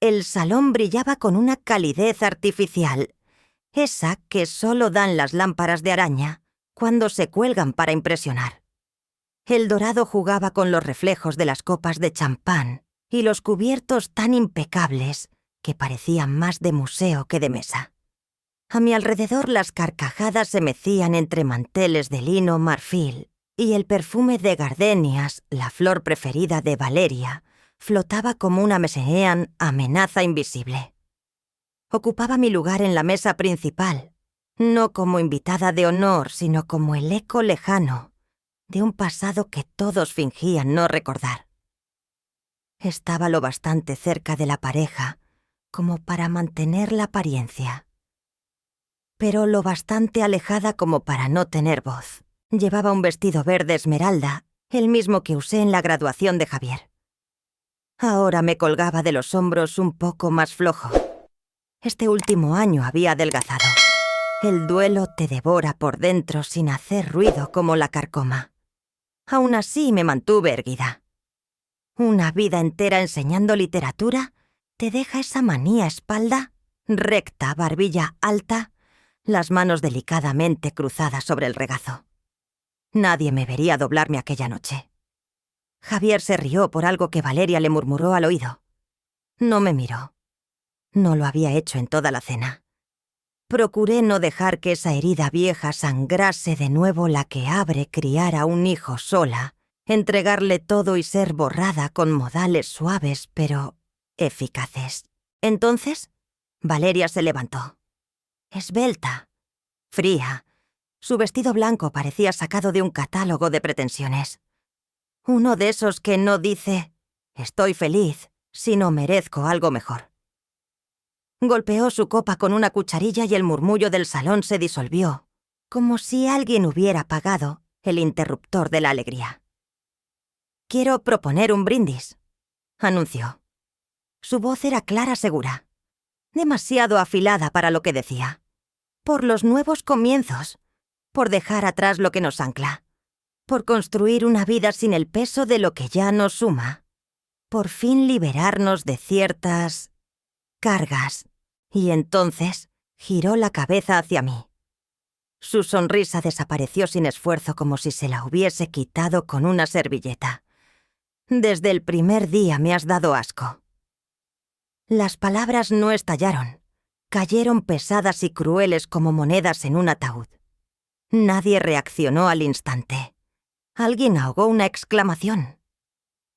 El salón brillaba con una calidez artificial, esa que solo dan las lámparas de araña cuando se cuelgan para impresionar. El dorado jugaba con los reflejos de las copas de champán y los cubiertos tan impecables que parecían más de museo que de mesa. A mi alrededor las carcajadas se mecían entre manteles de lino marfil y el perfume de gardenias, la flor preferida de Valeria, flotaba como una mesean amenaza invisible. Ocupaba mi lugar en la mesa principal, no como invitada de honor, sino como el eco lejano de un pasado que todos fingían no recordar. Estaba lo bastante cerca de la pareja como para mantener la apariencia, pero lo bastante alejada como para no tener voz. Llevaba un vestido verde esmeralda, el mismo que usé en la graduación de Javier. Ahora me colgaba de los hombros un poco más flojo. Este último año había adelgazado. El duelo te devora por dentro sin hacer ruido como la carcoma. Aún así me mantuve erguida. Una vida entera enseñando literatura te deja esa manía espalda, recta, barbilla alta, las manos delicadamente cruzadas sobre el regazo. Nadie me vería doblarme aquella noche. Javier se rió por algo que Valeria le murmuró al oído. No me miró. No lo había hecho en toda la cena. Procuré no dejar que esa herida vieja sangrase de nuevo la que abre criar a un hijo sola, entregarle todo y ser borrada con modales suaves pero eficaces. Entonces, Valeria se levantó. Esbelta, fría. Su vestido blanco parecía sacado de un catálogo de pretensiones. Uno de esos que no dice «estoy feliz», sino «merezco algo mejor». Golpeó su copa con una cucharilla y el murmullo del salón se disolvió, como si alguien hubiera apagado el interruptor de la alegría. «Quiero proponer un brindis», anunció. Su voz era clara, segura, demasiado afilada para lo que decía. Por los nuevos comienzos, por dejar atrás lo que nos ancla, por construir una vida sin el peso de lo que ya nos suma, por fin liberarnos de ciertas cargas. Y entonces giró la cabeza hacia mí. Su sonrisa desapareció sin esfuerzo como si se la hubiese quitado con una servilleta. Desde el primer día me has dado asco. Las palabras no estallaron. Cayeron pesadas y crueles como monedas en un ataúd. Nadie reaccionó al instante. Alguien ahogó una exclamación.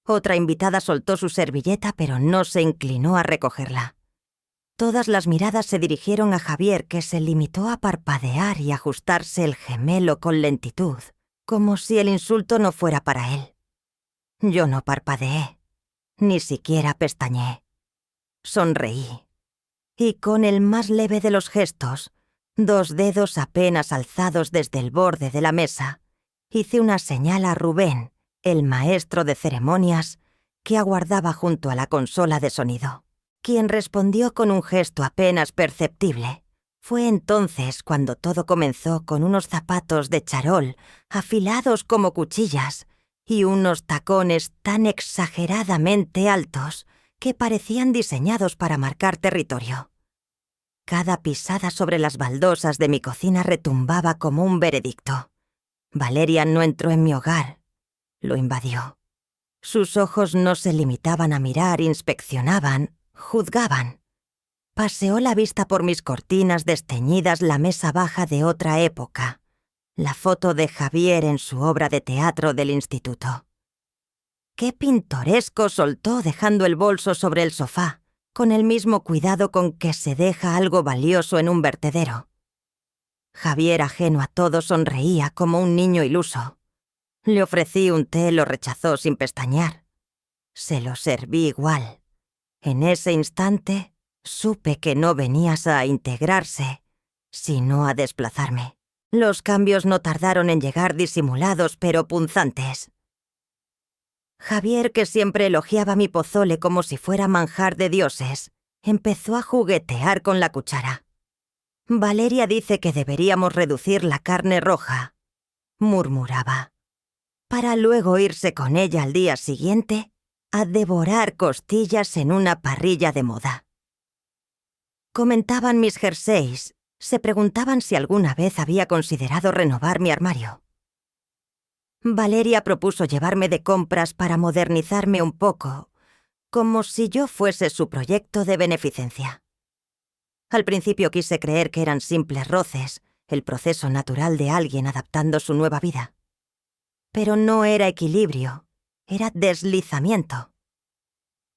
Otra invitada soltó su servilleta, pero no se inclinó a recogerla. Todas las miradas se dirigieron a Javier, que se limitó a parpadear y ajustarse el gemelo con lentitud, como si el insulto no fuera para él. Yo no parpadeé, ni siquiera pestañeé. Sonreí. Y con el más leve de los gestos, 2 dedos apenas alzados desde el borde de la mesa, hice una señal a Rubén, el maestro de ceremonias, que aguardaba junto a la consola de sonido, quien respondió con un gesto apenas perceptible. Fue entonces cuando todo comenzó con unos zapatos de charol, afilados como cuchillas, y unos tacones tan exageradamente altos que parecían diseñados para marcar territorio. Cada pisada sobre las baldosas de mi cocina retumbaba como un veredicto. Valeria no entró en mi hogar, lo invadió. Sus ojos no se limitaban a mirar, inspeccionaban, juzgaban. Paseó la vista por mis cortinas desteñidas, la mesa baja de otra época, la foto de Javier en su obra de teatro del instituto. Qué pintoresco, soltó dejando el bolso sobre el sofá, con el mismo cuidado con que se deja algo valioso en un vertedero. Javier, ajeno a todo, sonreía como un niño iluso. Le ofrecí un té, lo rechazó sin pestañear. Se lo serví igual. En ese instante, supe que no venías a integrarse, sino a desplazarme. Los cambios no tardaron en llegar, disimulados pero punzantes. Javier, que siempre elogiaba mi pozole como si fuera manjar de dioses, empezó a juguetear con la cuchara. Valeria dice que deberíamos reducir la carne roja, murmuraba, para luego irse con ella al día siguiente a devorar costillas en una parrilla de moda. Comentaban mis jerseys, se preguntaban si alguna vez había considerado renovar mi armario. Valeria propuso llevarme de compras para modernizarme un poco, como si yo fuese su proyecto de beneficencia. Al principio quise creer que eran simples roces, el proceso natural de alguien adaptando su nueva vida. Pero no era equilibrio, era deslizamiento.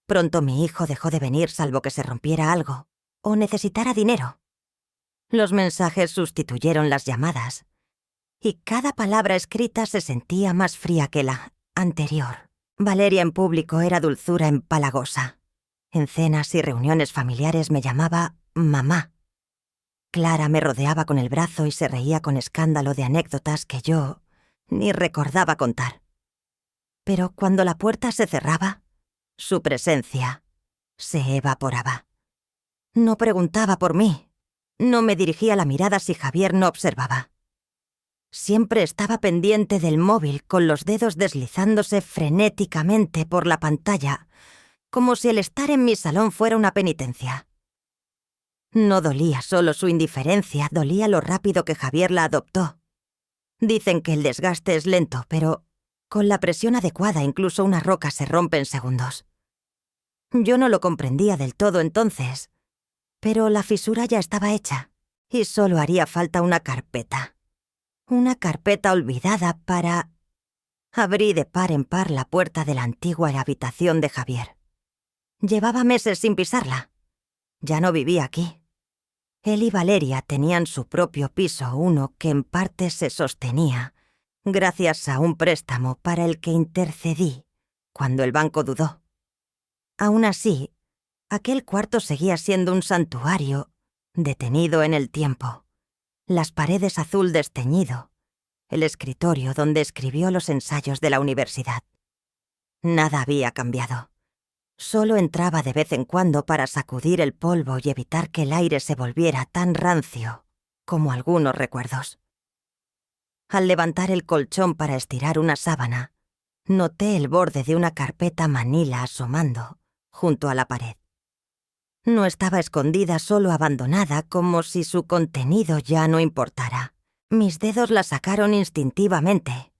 Pronto mi hijo dejó de venir salvo que se rompiera algo o necesitara dinero. Los mensajes sustituyeron las llamadas, y cada palabra escrita se sentía más fría que la anterior. Valeria en público era dulzura empalagosa. En cenas y reuniones familiares me llamaba mamá. Clara me rodeaba con el brazo y se reía con escándalo de anécdotas que yo ni recordaba contar. Pero cuando la puerta se cerraba, su presencia se evaporaba. No preguntaba por mí, no me dirigía la mirada si Javier no observaba. Siempre estaba pendiente del móvil con los dedos deslizándose frenéticamente por la pantalla, como si el estar en mi salón fuera una penitencia. No dolía solo su indiferencia, dolía lo rápido que Javier la adoptó. Dicen que el desgaste es lento, pero con la presión adecuada incluso una roca se rompe en segundos. Yo no lo comprendía del todo entonces, pero la fisura ya estaba hecha y solo haría falta una carpeta. Una carpeta olvidada para... Abrí de par en par la puerta de la antigua habitación de Javier. Llevaba meses sin pisarla. Ya no vivía aquí. Él y Valeria tenían su propio piso, uno que en parte se sostenía gracias a un préstamo para el que intercedí cuando el banco dudó. Aún así, aquel cuarto seguía siendo un santuario detenido en el tiempo. Las paredes azul desteñido, el escritorio donde escribió los ensayos de la universidad. Nada había cambiado. Solo entraba de vez en cuando para sacudir el polvo y evitar que el aire se volviera tan rancio como algunos recuerdos. Al levantar el colchón para estirar una sábana, noté el borde de una carpeta manila asomando junto a la pared. No estaba escondida, solo abandonada, como si su contenido ya no importara. Mis dedos la sacaron instintivamente.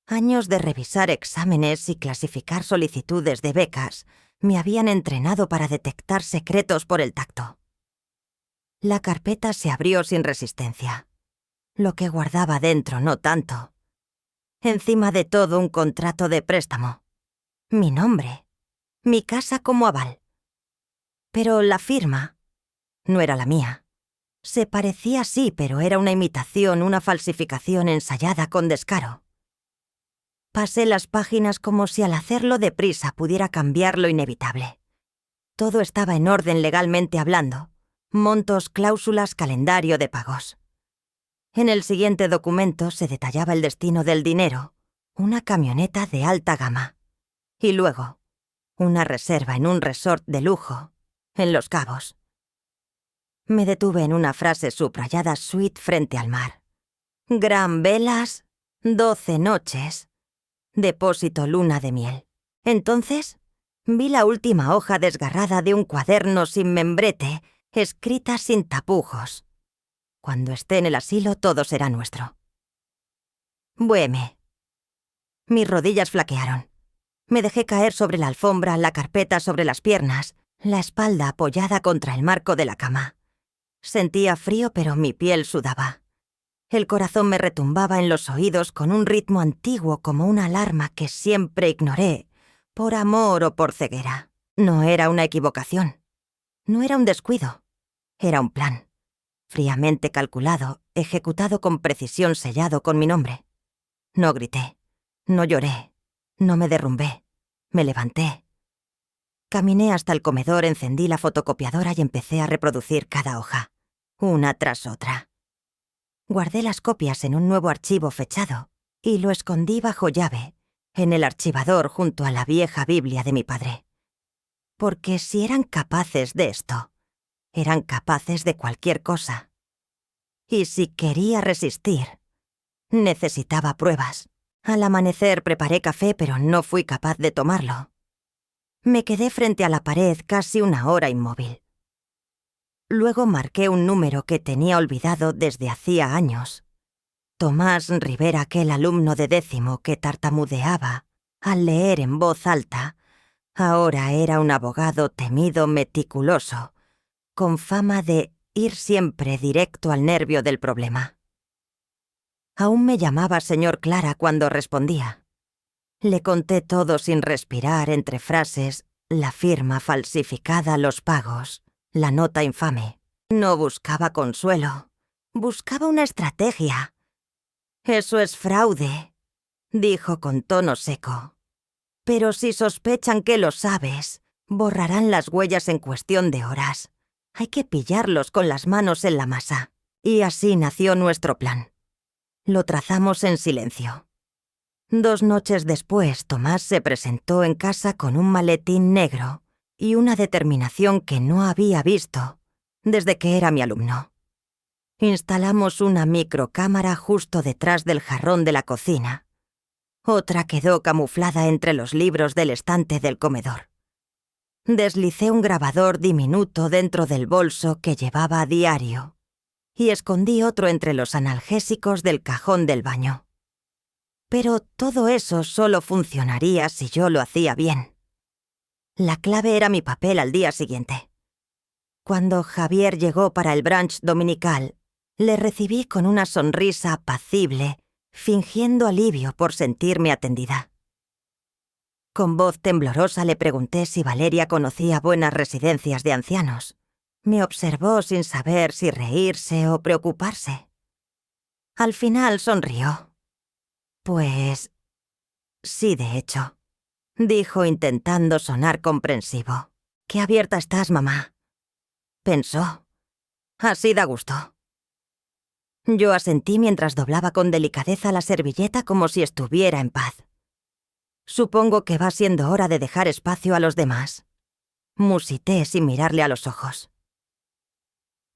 Años de revisar exámenes y clasificar solicitudes de becas me habían entrenado para detectar secretos por el tacto. La carpeta se abrió sin resistencia. Lo que guardaba dentro no tanto. Encima de todo un contrato de préstamo. Mi nombre. Mi casa como aval. Pero la firma no era la mía. Se parecía sí, pero era una imitación, una falsificación ensayada con descaro. Pasé las páginas como si al hacerlo deprisa pudiera cambiar lo inevitable. Todo estaba en orden legalmente hablando. Montos, cláusulas, calendario de pagos. En el siguiente documento se detallaba el destino del dinero, una camioneta de alta gama. Y luego, una reserva en un resort de lujo, en Los Cabos. Me detuve en una frase subrayada suite frente al mar. Gran velas, 12 noches. Depósito luna de miel. Entonces, vi la última hoja desgarrada de un cuaderno sin membrete, escrita sin tapujos. Cuando esté en el asilo, todo será nuestro. Bueme. Mis rodillas flaquearon. Me dejé caer sobre la alfombra, la carpeta sobre las piernas, la espalda apoyada contra el marco de la cama. Sentía frío, pero mi piel sudaba. El corazón me retumbaba en los oídos con un ritmo antiguo como una alarma que siempre ignoré, por amor o por ceguera. No era una equivocación. No era un descuido. Era un plan. Fríamente calculado, ejecutado con precisión, sellado con mi nombre. No grité. No lloré. No me derrumbé. Me levanté. Caminé hasta el comedor, encendí la fotocopiadora y empecé a reproducir cada hoja, una tras otra. Guardé las copias en un nuevo archivo fechado y lo escondí bajo llave, en el archivador junto a la vieja Biblia de mi padre. Porque si eran capaces de esto, eran capaces de cualquier cosa. Y si quería resistir, necesitaba pruebas. Al amanecer preparé café, pero no fui capaz de tomarlo. Me quedé frente a la pared casi una hora inmóvil. Luego marqué un número que tenía olvidado desde hacía años. Tomás Rivera, aquel alumno de 10º que tartamudeaba al leer en voz alta, ahora era un abogado temido, meticuloso, con fama de ir siempre directo al nervio del problema. Aún me llamaba señor Clara cuando respondía. Le conté todo sin respirar entre frases, la firma falsificada, los pagos, la nota infame. No buscaba consuelo, buscaba una estrategia. «Eso es fraude», dijo con tono seco. «Pero si sospechan que lo sabes, borrarán las huellas en cuestión de horas. Hay que pillarlos con las manos en la masa». Y así nació nuestro plan. Lo trazamos en silencio. 2 noches después, Tomás se presentó en casa con un maletín negro y una determinación que no había visto desde que era mi alumno. Instalamos una microcámara justo detrás del jarrón de la cocina. Otra quedó camuflada entre los libros del estante del comedor. Deslicé un grabador diminuto dentro del bolso que llevaba a diario y escondí otro entre los analgésicos del cajón del baño. Pero todo eso solo funcionaría si yo lo hacía bien. La clave era mi papel al día siguiente. Cuando Javier llegó para el brunch dominical, le recibí con una sonrisa apacible, fingiendo alivio por sentirme atendida. Con voz temblorosa le pregunté si Valeria conocía buenas residencias de ancianos. Me observó sin saber si reírse o preocuparse. Al final sonrió. «Pues sí, de hecho», dijo intentando sonar comprensivo. «Qué abierta estás, mamá». Pensó. «Así da gusto». Yo asentí mientras doblaba con delicadeza la servilleta como si estuviera en paz. «Supongo que va siendo hora de dejar espacio a los demás», musité sin mirarle a los ojos.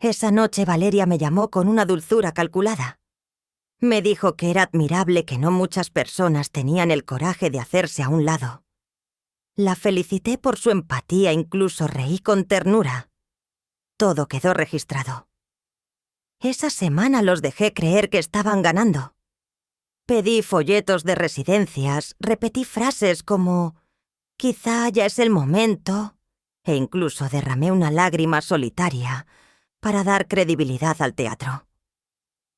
Esa noche Valeria me llamó con una dulzura calculada. Me dijo que era admirable que no muchas personas tenían el coraje de hacerse a un lado. La felicité por su empatía, incluso reí con ternura. Todo quedó registrado. Esa semana los dejé creer que estaban ganando. Pedí folletos de residencias, repetí frases como «quizá ya es el momento», e incluso derramé una lágrima solitaria para dar credibilidad al teatro.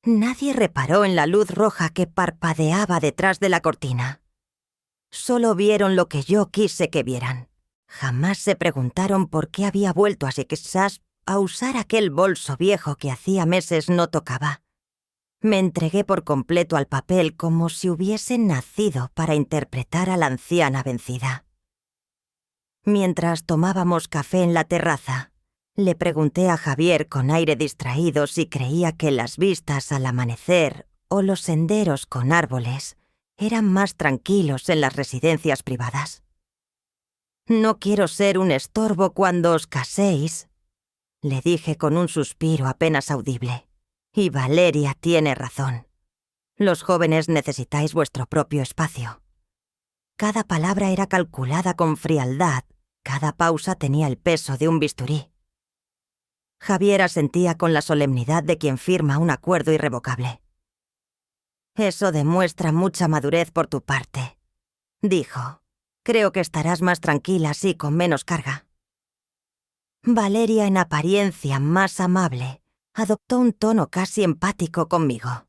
Nadie reparó en la luz roja que parpadeaba detrás de la cortina. Solo vieron lo que yo quise que vieran. Jamás se preguntaron por qué había vuelto a Sixas a usar aquel bolso viejo que hacía meses no tocaba. Me entregué por completo al papel como si hubiese nacido para interpretar a la anciana vencida. Mientras tomábamos café en la terraza, le pregunté a Javier con aire distraído si creía que las vistas al amanecer o los senderos con árboles eran más tranquilos en las residencias privadas. «No quiero ser un estorbo cuando os caséis», le dije con un suspiro apenas audible. «Y Valeria tiene razón. Los jóvenes necesitáis vuestro propio espacio». Cada palabra era calculada con frialdad, cada pausa tenía el peso de un bisturí. Javier asentía con la solemnidad de quien firma un acuerdo irrevocable. «Eso demuestra mucha madurez por tu parte», dijo. «Creo que estarás más tranquila así, con menos carga». Valeria, en apariencia más amable, adoptó un tono casi empático conmigo.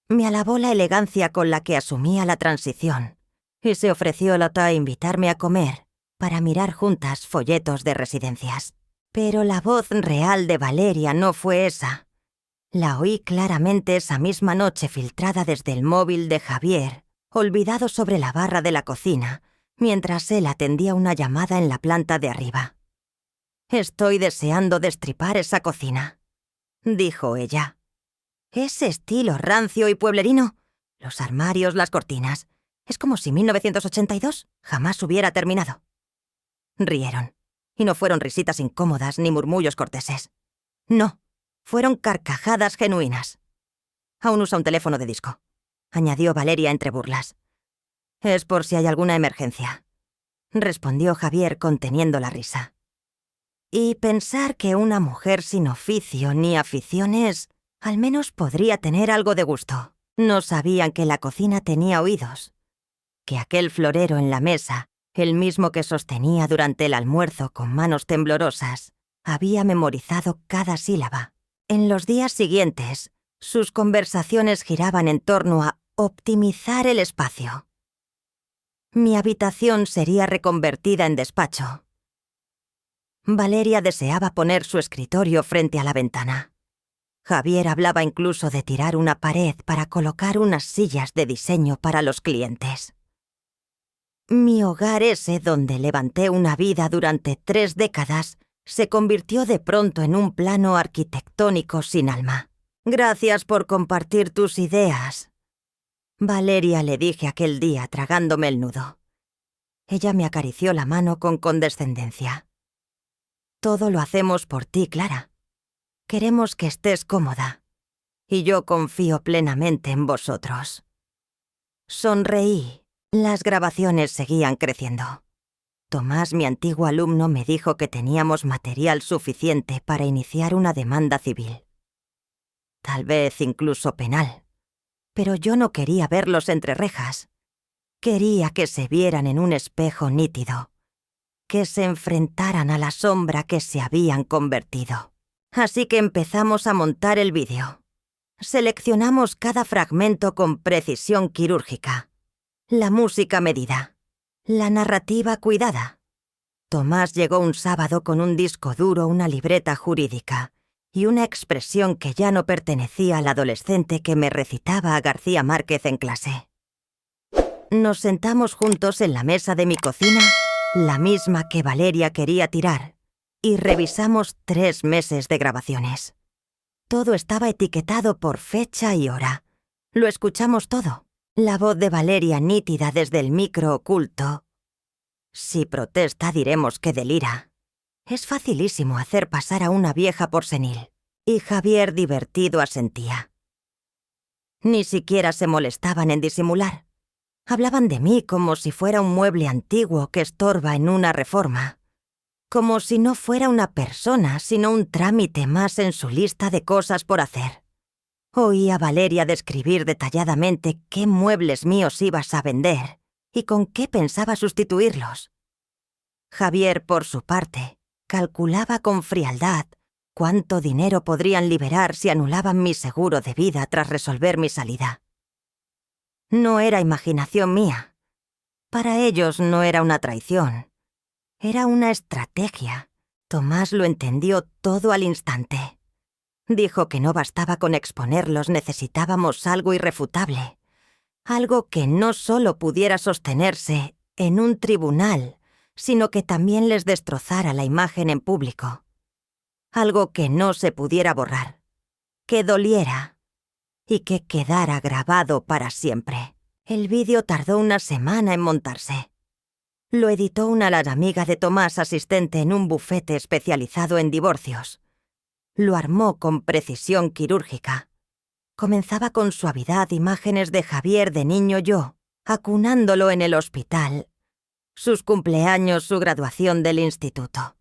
Me alabó la elegancia con la que asumía la transición y se ofreció a invitarme a comer para mirar juntas folletos de residencias. Pero la voz real de Valeria no fue esa. La oí claramente esa misma noche filtrada desde el móvil de Javier, olvidado sobre la barra de la cocina, mientras él atendía una llamada en la planta de arriba. «Estoy deseando destripar esa cocina», dijo ella. «Ese estilo rancio y pueblerino. Los armarios, las cortinas. Es como si 1982 jamás hubiera terminado». Rieron. Y no fueron risitas incómodas ni murmullos corteses. No, fueron carcajadas genuinas. «Aún usa un teléfono de disco», añadió Valeria entre burlas. «Es por si hay alguna emergencia». respondió Javier conteniendo la risa. Y pensar que una mujer sin oficio ni aficiones al menos podría tener algo de gusto. No sabían que la cocina tenía oídos, que aquel florero en la mesa, el mismo que sostenía durante el almuerzo con manos temblorosas, había memorizado cada sílaba. En los días siguientes, sus conversaciones giraban en torno a optimizar el espacio. Mi habitación sería reconvertida en despacho. Valeria deseaba poner su escritorio frente a la ventana. Javier hablaba incluso de tirar una pared para colocar unas sillas de diseño para los clientes. Mi hogar ese, donde levanté una vida durante 3 décadas, se convirtió de pronto en un plano arquitectónico sin alma. Gracias por compartir tus ideas. Valeria, le dije aquel día tragándome el nudo. Ella me acarició la mano con condescendencia. Todo lo hacemos por ti, Clara. Queremos que estés cómoda. Y yo confío plenamente en vosotros. Sonreí. Las grabaciones seguían creciendo. Tomás, mi antiguo alumno, me dijo que teníamos material suficiente para iniciar una demanda civil. Tal vez incluso penal. Pero yo no quería verlos entre rejas. Quería que se vieran en un espejo nítido, que se enfrentaran a la sombra que se habían convertido. Así que empezamos a montar el vídeo. Seleccionamos cada fragmento con precisión quirúrgica. La música medida. La narrativa cuidada. Tomás llegó un sábado con un disco duro, una libreta jurídica y una expresión que ya no pertenecía al adolescente que me recitaba a García Márquez en clase. Nos sentamos juntos en la mesa de mi cocina, la misma que Valeria quería tirar, y revisamos 3 meses de grabaciones. Todo estaba etiquetado por fecha y hora. Lo escuchamos todo. La voz de Valeria nítida desde el micro oculto. Si protesta, diremos que delira. Es facilísimo hacer pasar a una vieja por senil. Y Javier, divertido, asentía. Ni siquiera se molestaban en disimular. Hablaban de mí como si fuera un mueble antiguo que estorba en una reforma. Como si no fuera una persona, sino un trámite más en su lista de cosas por hacer. Oí a Valeria describir detalladamente qué muebles míos ibas a vender y con qué pensaba sustituirlos. Javier, por su parte, calculaba con frialdad cuánto dinero podrían liberar si anulaban mi seguro de vida tras resolver mi salida. No era imaginación mía. Para ellos no era una traición. Era una estrategia. Tomás lo entendió todo al instante. Dijo que no bastaba con exponerlos, necesitábamos algo irrefutable. Algo que no solo pudiera sostenerse en un tribunal, sino que también les destrozara la imagen en público. Algo que no se pudiera borrar, que doliera y que quedara grabado para siempre. El vídeo tardó una semana en montarse. Lo editó una amiga de Tomás, asistente en un bufete especializado en divorcios. Lo armó con precisión quirúrgica. Comenzaba con suavidad imágenes de Javier de niño yo, acunándolo en el hospital. Sus cumpleaños, su graduación del instituto.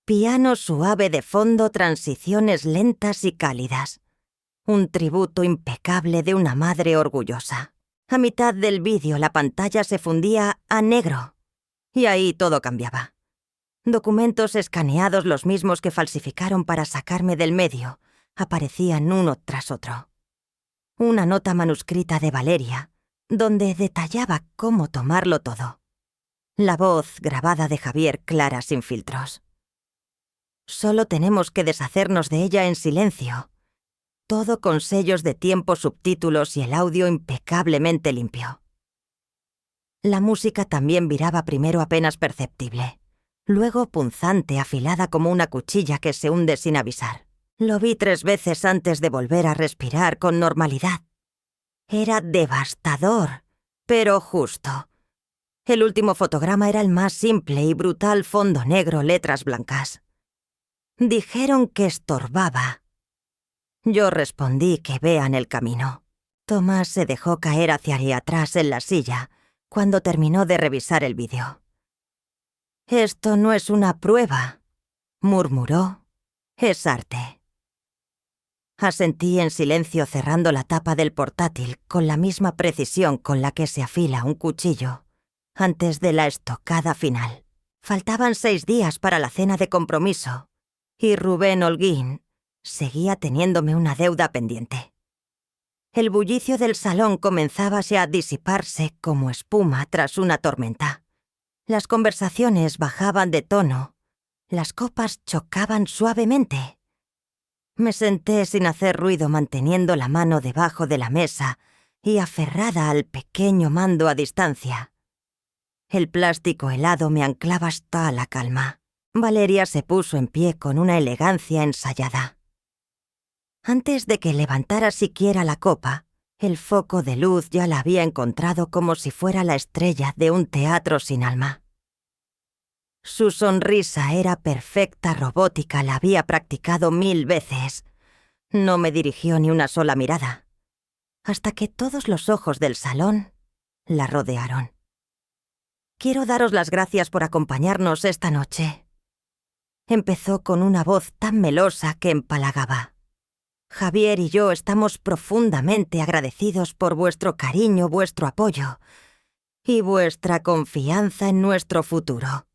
Piano suave de fondo, transiciones lentas y cálidas. Un tributo impecable de una madre orgullosa. A mitad del vídeo la pantalla se fundía a negro. Y ahí todo cambiaba. Documentos escaneados, los mismos que falsificaron para sacarme del medio, aparecían uno tras otro. Una nota manuscrita de Valeria, donde detallaba cómo tomarlo todo. La voz grabada de Javier, clara, sin filtros. Solo tenemos que deshacernos de ella en silencio. Todo con sellos de tiempo, subtítulos y el audio impecablemente limpio. La música también viraba primero apenas perceptible, luego punzante, afilada como una cuchilla que se hunde sin avisar. Lo vi 3 veces antes de volver a respirar con normalidad. Era devastador, pero justo. El último fotograma era el más simple y brutal, fondo negro, letras blancas. Dijeron que estorbaba. Yo respondí que vean el camino. Tomás se dejó caer hacia atrás en la silla cuando terminó de revisar el vídeo. Esto no es una prueba, murmuró. Es arte. Asentí en silencio cerrando la tapa del portátil con la misma precisión con la que se afila un cuchillo, antes de la estocada final. Faltaban 6 días para la cena de compromiso, y Rubén Holguín seguía teniéndome una deuda pendiente. El bullicio del salón comenzaba a disiparse como espuma tras una tormenta. Las conversaciones bajaban de tono, las copas chocaban suavemente. Me senté sin hacer ruido manteniendo la mano debajo de la mesa y aferrada al pequeño mando a distancia. El plástico helado me anclaba hasta la calma. Valeria se puso en pie con una elegancia ensayada. Antes de que levantara siquiera la copa, el foco de luz ya la había encontrado como si fuera la estrella de un teatro sin alma. Su sonrisa era perfecta robótica, la había practicado 1000 veces. No me dirigió ni una sola mirada, hasta que todos los ojos del salón la rodearon. «Quiero daros las gracias por acompañarnos esta noche», empezó con una voz tan melosa que empalagaba. «Javier y yo estamos profundamente agradecidos por vuestro cariño, vuestro apoyo y vuestra confianza en nuestro futuro.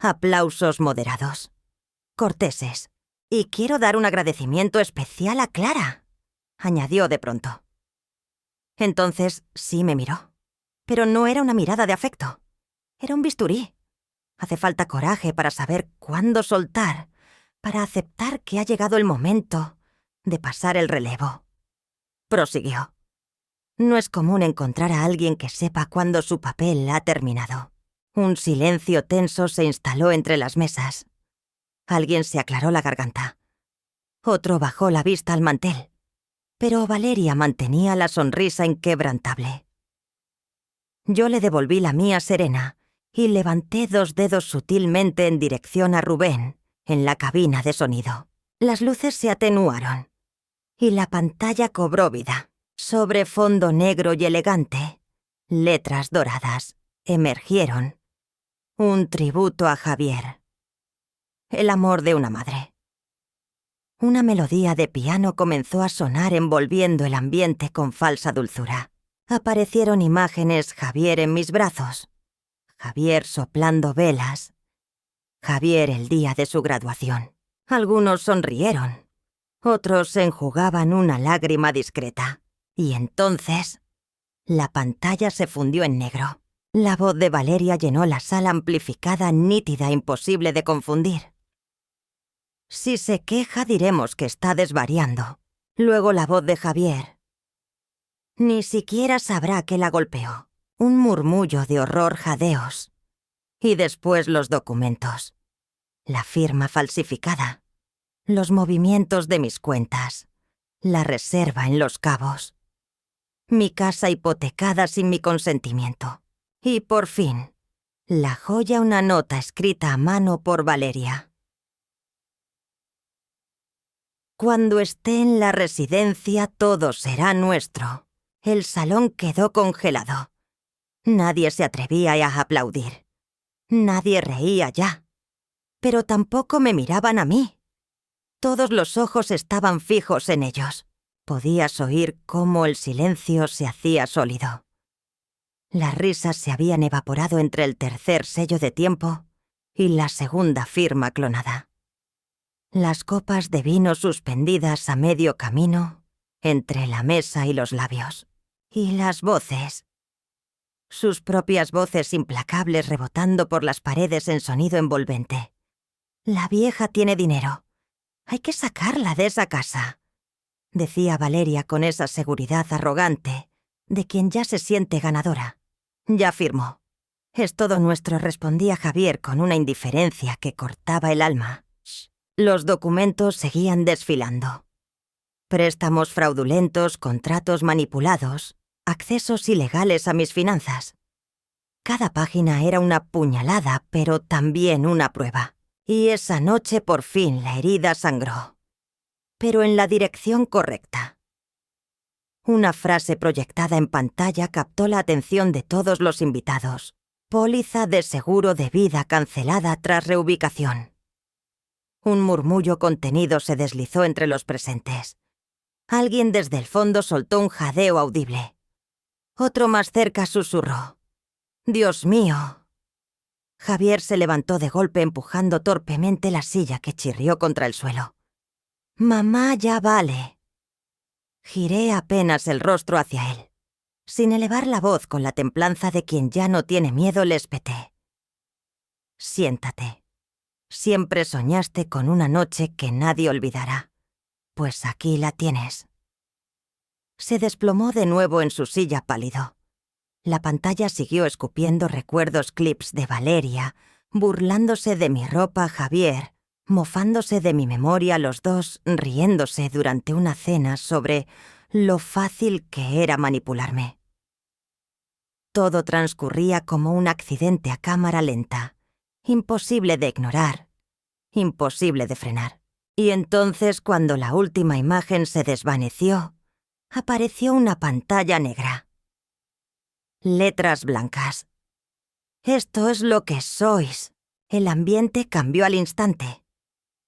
Aplausos moderados, corteses. Y quiero dar un agradecimiento especial a Clara», añadió de pronto. Entonces sí me miró, pero no era una mirada de afecto. Era un bisturí. Hace falta coraje para saber cuándo soltar, para aceptar que ha llegado el momento de pasar el relevo. Prosiguió. No es común encontrar a alguien que sepa cuándo su papel ha terminado. Un silencio tenso se instaló entre las mesas. Alguien se aclaró la garganta. Otro bajó la vista al mantel. Pero Valeria mantenía la sonrisa inquebrantable. Yo le devolví la mía serena y levanté 2 dedos sutilmente en dirección a Rubén, en la cabina de sonido. Las luces se atenuaron y la pantalla cobró vida. Sobre fondo negro y elegante, letras doradas emergieron. Un tributo a Javier. El amor de una madre. Una melodía de piano comenzó a sonar envolviendo el ambiente con falsa dulzura. Aparecieron imágenes Javier en mis brazos, Javier soplando velas, Javier el día de su graduación. Algunos sonrieron, otros enjugaban una lágrima discreta. Y entonces, la pantalla se fundió en negro. La voz de Valeria llenó la sala amplificada, nítida, imposible de confundir. Si se queja, diremos que está desvariando. Luego la voz de Javier. Ni siquiera sabrá que la golpeó. Un murmullo de horror jadeos. Y después los documentos. La firma falsificada. Los movimientos de mis cuentas. La reserva en Los Cabos. Mi casa hipotecada sin mi consentimiento. Y por fin, la joya, una nota escrita a mano por Valeria. Cuando esté en la residencia todo será nuestro. El salón quedó congelado. Nadie se atrevía a aplaudir. Nadie reía ya. Pero tampoco me miraban a mí. Todos los ojos estaban fijos en ellos. Podías oír cómo el silencio se hacía sólido. Las risas se habían evaporado entre el tercer sello de tiempo y la segunda firma clonada. Las copas de vino suspendidas a medio camino entre la mesa y los labios. Y las voces. Sus propias voces implacables rebotando por las paredes en sonido envolvente. La vieja tiene dinero. Hay que sacarla de esa casa, decía Valeria con esa seguridad arrogante de quien ya se siente ganadora. Ya firmó. Es todo nuestro, respondía Javier con una indiferencia que cortaba el alma. Los documentos seguían desfilando. Préstamos fraudulentos, contratos manipulados, accesos ilegales a mis finanzas. Cada página era una puñalada, pero también una prueba. Y esa noche por fin la herida sangró. Pero en la dirección correcta. Una frase proyectada en pantalla captó la atención de todos los invitados. Póliza de seguro de vida cancelada tras reubicación. Un murmullo contenido se deslizó entre los presentes. Alguien desde el fondo soltó un jadeo audible. Otro más cerca susurró: «¡Dios mío!». Javier se levantó de golpe empujando torpemente la silla que chirrió contra el suelo. «Mamá, ya vale». Giré apenas el rostro hacia él. Sin elevar la voz, con la templanza de quien ya no tiene miedo, le espeté: «Siéntate. Siempre soñaste con una noche que nadie olvidará. Pues aquí la tienes». Se desplomó de nuevo en su silla pálido. La pantalla siguió escupiendo recuerdos clips de Valeria, burlándose de mi ropa Javier, mofándose de mi memoria los dos, riéndose durante una cena sobre lo fácil que era manipularme. Todo transcurría como un accidente a cámara lenta, imposible de ignorar, imposible de frenar. Y entonces, cuando la última imagen se desvaneció, apareció una pantalla negra. Letras blancas. «Esto es lo que sois». El ambiente cambió al instante.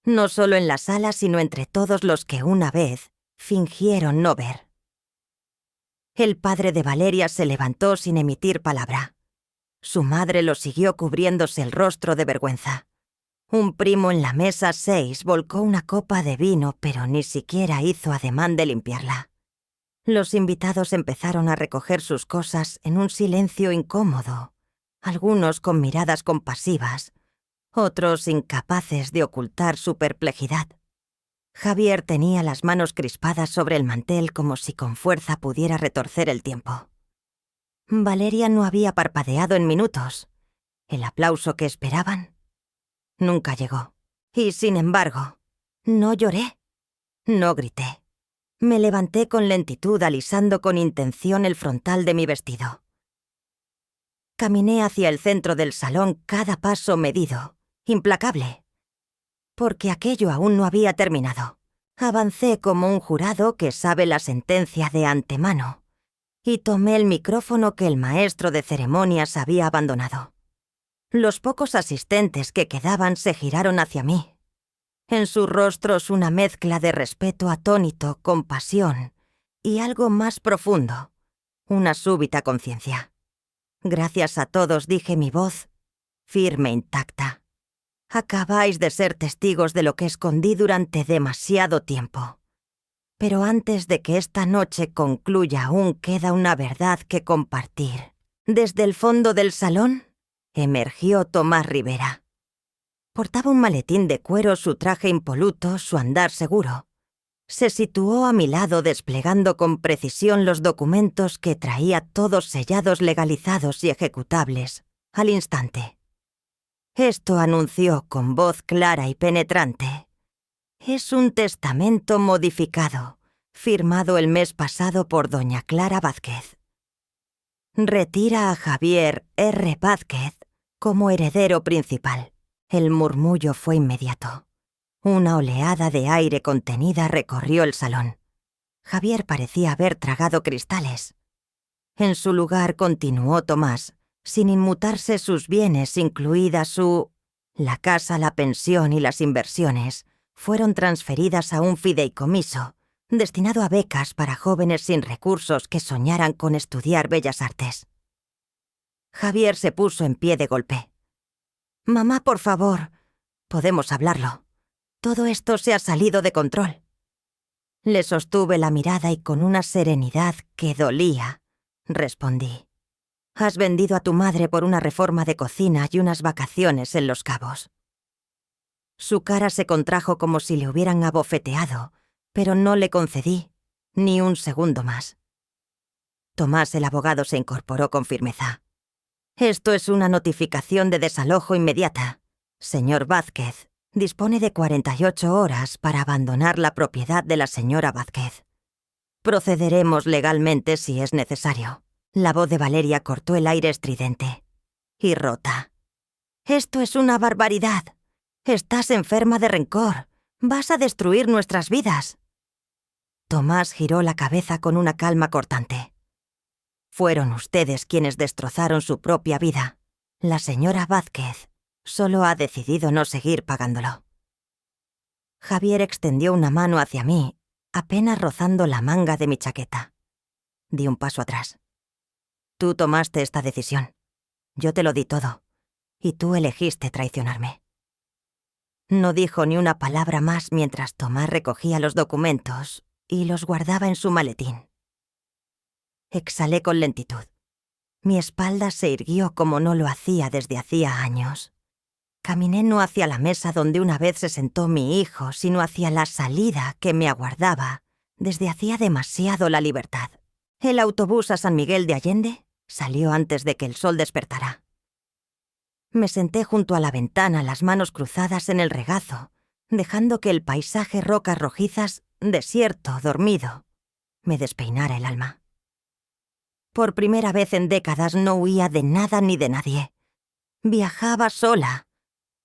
No solo en la sala, sino entre todos los que una vez fingieron no ver. El padre de Valeria se levantó sin emitir palabra. Su madre lo siguió cubriéndose el rostro de vergüenza. Un primo en la mesa 6 volcó una copa de vino, pero ni siquiera hizo ademán de limpiarla. Los invitados empezaron a recoger sus cosas en un silencio incómodo, algunos con miradas compasivas, otros incapaces de ocultar su perplejidad. Javier tenía las manos crispadas sobre el mantel como si con fuerza pudiera retorcer el tiempo. Valeria no había parpadeado en minutos. El aplauso que esperaban nunca llegó. Y sin embargo, no lloré, no grité. Me levanté con lentitud, alisando con intención el frontal de mi vestido. Caminé hacia el centro del salón, cada paso medido, implacable. Porque aquello aún no había terminado. Avancé como un jurado que sabe la sentencia de antemano y tomé el micrófono que el maestro de ceremonias había abandonado. Los pocos asistentes que quedaban se giraron hacia mí. En sus rostros una mezcla de respeto atónito, compasión y algo más profundo, una súbita conciencia. «Gracias a todos», dije, mi voz firme, intacta. «Acabáis de ser testigos de lo que escondí durante demasiado tiempo. Pero antes de que esta noche concluya, aún queda una verdad que compartir». Desde el fondo del salón emergió Tomás Rivera. Portaba un maletín de cuero, su traje impoluto, su andar seguro. Se situó a mi lado desplegando con precisión los documentos que traía, todos sellados, legalizados y ejecutables, al instante. Esto, anunció con voz clara y penetrante, es un testamento modificado, firmado el mes pasado por doña Clara Vázquez. Retira a Javier R. Vázquez como heredero principal. El murmullo fue inmediato. Una oleada de aire contenida recorrió el salón. Javier parecía haber tragado cristales. En su lugar, continuó Tomás, sin inmutarse sus bienes, incluida la casa, la pensión y las inversiones, fueron transferidas a un fideicomiso, destinado a becas para jóvenes sin recursos que soñaran con estudiar bellas artes. Javier se puso en pie de golpe. «Mamá, por favor, podemos hablarlo. Todo esto se ha salido de control». Le sostuve la mirada y con una serenidad que dolía, respondí: «Has vendido a tu madre por una reforma de cocina y unas vacaciones en Los Cabos». Su cara se contrajo como si le hubieran abofeteado, pero no le concedí ni un segundo más. Tomás, el abogado, se incorporó con firmeza. «Esto es una notificación de desalojo inmediata. Señor Vázquez, dispone de 48 horas para abandonar la propiedad de la señora Vázquez. Procederemos legalmente si es necesario». La voz de Valeria cortó el aire estridente y rota. «Esto es una barbaridad. Estás enferma de rencor. Vas a destruir nuestras vidas». Tomás giró la cabeza con una calma cortante. «Fueron ustedes quienes destrozaron su propia vida. La señora Vázquez solo ha decidido no seguir pagándolo. Javier extendió una mano hacia mí, apenas rozando la manga de mi chaqueta. Di un paso atrás. Tú tomaste esta decisión. Yo te lo di todo. Y tú elegiste traicionarme. No dijo ni una palabra más mientras Tomás recogía los documentos y los guardaba en su maletín. Exhalé con lentitud. Mi espalda se irguió como no lo hacía desde hacía años. Caminé no hacia la mesa donde una vez se sentó mi hijo, sino hacia la salida que me aguardaba desde hacía demasiado la libertad. El autobús a San Miguel de Allende salió antes de que el sol despertara. Me senté junto a la ventana, las manos cruzadas en el regazo, dejando que el paisaje rocas rojizas, desierto, dormido, me despeinara el alma. Por primera vez en décadas no huía de nada ni de nadie. Viajaba sola,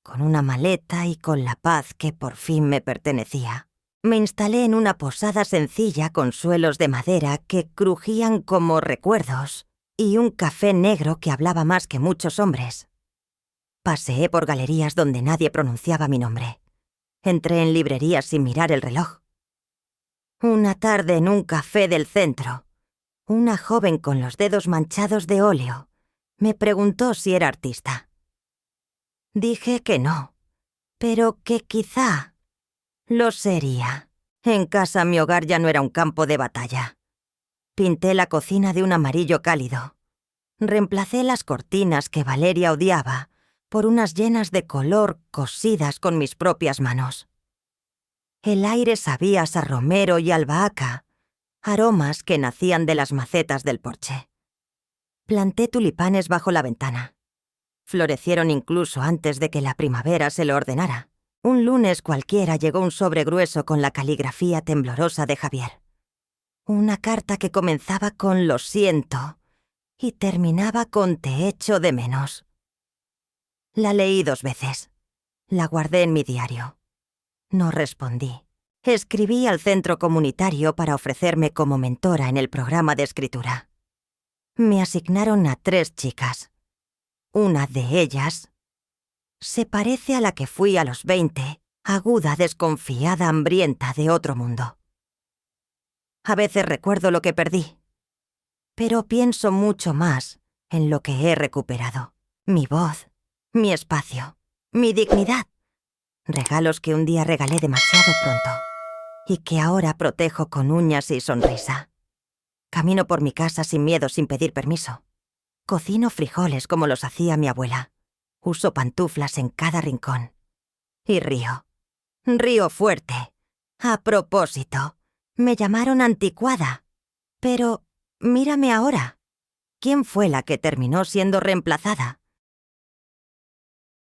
con una maleta y con la paz que por fin me pertenecía. Me instalé en una posada sencilla con suelos de madera que crujían como recuerdos y un café negro que hablaba más que muchos hombres. Paseé por galerías donde nadie pronunciaba mi nombre. Entré en librerías sin mirar el reloj. Una tarde en un café del centro, una joven con los dedos manchados de óleo me preguntó si era artista. Dije que no, pero que quizá lo sería. En casa mi hogar ya no era un campo de batalla. Pinté la cocina de un amarillo cálido. Reemplacé las cortinas que Valeria odiaba por unas llenas de color cosidas con mis propias manos. El aire sabía a romero y albahaca, aromas que nacían de las macetas del porche. Planté tulipanes bajo la ventana. Florecieron incluso antes de que la primavera se lo ordenara. Un lunes cualquiera llegó un sobre grueso con la caligrafía temblorosa de Javier. Una carta que comenzaba con "lo siento" y terminaba con "te echo de menos". La leí 2 veces. La guardé en mi diario. No respondí. Escribí al centro comunitario para ofrecerme como mentora en el programa de escritura. Me asignaron a 3 chicas. Una de ellas se parece a la que fui a los 20, aguda, desconfiada, hambrienta de otro mundo. A veces recuerdo lo que perdí, pero pienso mucho más en lo que he recuperado. Mi voz, mi espacio, mi dignidad. Regalos que un día regalé demasiado pronto y que ahora protejo con uñas y sonrisa. Camino por mi casa sin miedo, sin pedir permiso. Cocino frijoles como los hacía mi abuela. Uso pantuflas en cada rincón. Y río. Río fuerte. A propósito, me llamaron anticuada. Pero mírame ahora. ¿Quién fue la que terminó siendo reemplazada?